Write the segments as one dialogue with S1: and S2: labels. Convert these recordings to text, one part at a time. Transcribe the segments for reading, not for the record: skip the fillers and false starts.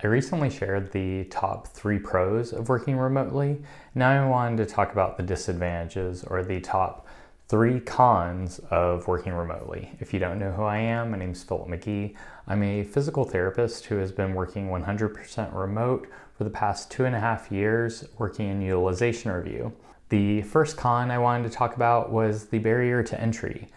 S1: I recently shared the top 3 pros of working remotely. Now I wanted to talk about the disadvantages, or the top 3 cons of working remotely. If you don't know who I am, my name is Philip McGee. I'm a physical therapist who has been working 100% remote for the past 2.5 years, working in utilization review. The first con I wanted to talk about was the barrier to entry.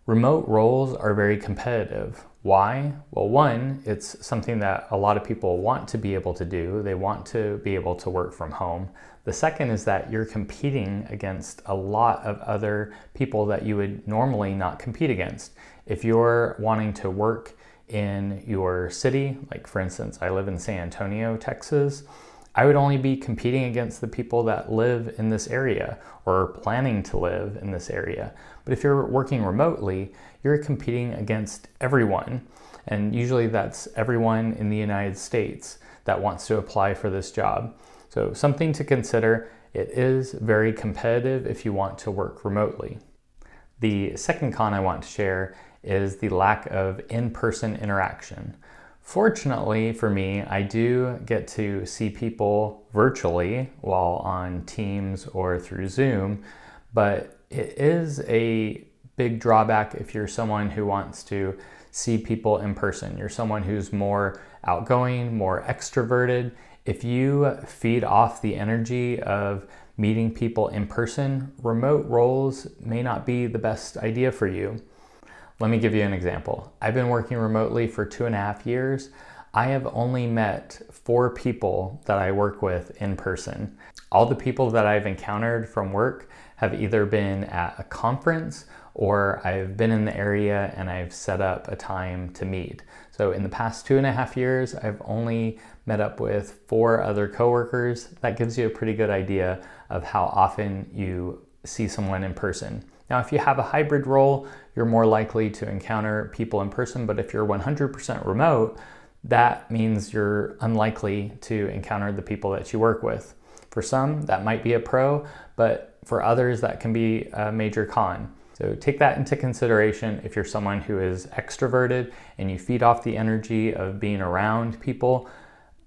S1: Remote roles are very competitive. Why? Well, one, it's something that a lot of people want to be able to do. They want to be able to work from home. The second is that you're competing against a lot of other people that you would normally not compete against. If you're wanting to work in your city, like for instance, I live in San Antonio, Texas, I would only be competing against the people that live in this area or are planning to live in this area. But if you're working remotely, you're competing against everyone. And usually that's everyone in the United States that wants to apply for this job. So something to consider, it is very competitive if you want to work remotely. The second con I want to share is the lack of in-person interaction. Fortunately for me, I do get to see people virtually while on Teams or through Zoom, but it is a big drawback if you're someone who wants to see people in person. You're someone who's more outgoing, more extroverted. If you feed off the energy of meeting people in person, remote roles may not be the best idea for you. Let me give you an example. I've been working remotely for 2.5 years. I have only met 4 people that I work with in person. All the people that I've encountered from work have either been at a conference or I've been in the area and I've set up a time to meet. So in the past 2.5 years, I've only met up with 4 other coworkers. That gives you a pretty good idea of how often you see someone in person. Now, if you have a hybrid role, you're more likely to encounter people in person, but if you're 100% remote, that means you're unlikely to encounter the people that you work with. For some, that might be a pro, but for others, that can be a major con. So take that into consideration if you're someone who is extroverted and you feed off the energy of being around people.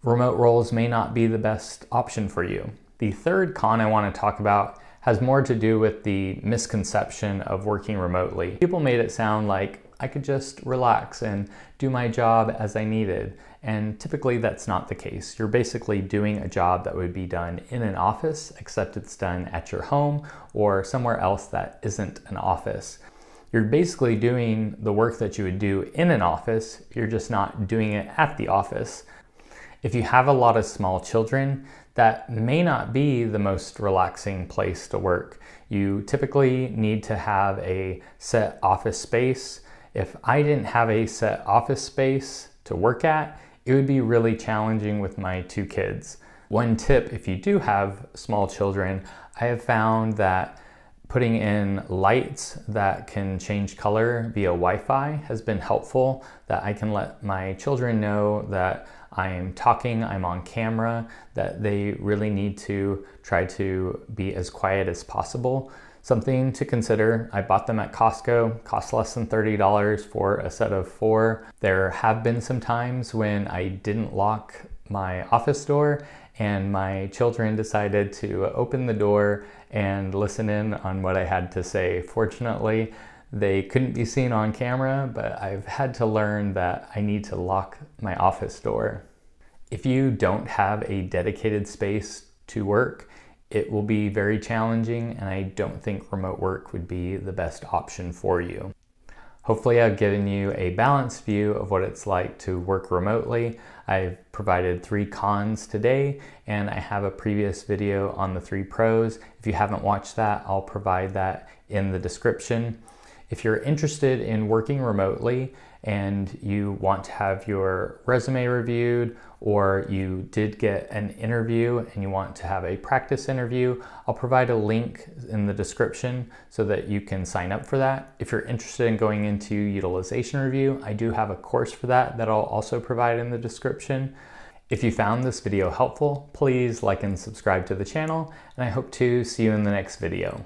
S1: Remote roles may not be the best option for you. The third con I want to talk about has more to do with the misconception of working remotely. People made it sound like I could just relax and do my job as I needed. And typically that's not the case. You're basically doing a job that would be done in an office, except it's done at your home or somewhere else that isn't an office. You're basically doing the work that you would do in an office, you're just not doing it at the office. If you have a lot of small children, that may not be the most relaxing place to work. You typically need to have a set office space. If I didn't have a set office space to work at, it would be really challenging with my 2 kids. One tip, if you do have small children, I have found that putting in lights that can change color via Wi-Fi has been helpful, that I can let my children know that I am talking, I'm on camera, that they really need to try to be as quiet as possible. Something to consider, I bought them at Costco, cost less than $30 for a set of 4. There have been some times when I didn't lock my office door and my children decided to open the door and listen in on what I had to say. Fortunately, they couldn't be seen on camera, but I've had to learn that I need to lock my office door. If you don't have a dedicated space to work, it will be very challenging, and I don't think remote work would be the best option for you. Hopefully I've given you a balanced view of what it's like to work remotely. I've provided 3 cons today, and I have a previous video on the 3 pros. If you haven't watched that, I'll provide that in the description. If you're interested in working remotely and you want to have your resume reviewed, or you did get an interview and you want to have a practice interview, I'll provide a link in the description so that you can sign up for that. If you're interested in going into utilization review, I do have a course for that that I'll also provide in the description. If you found this video helpful, please like and subscribe to the channel, and I hope to see you in the next video.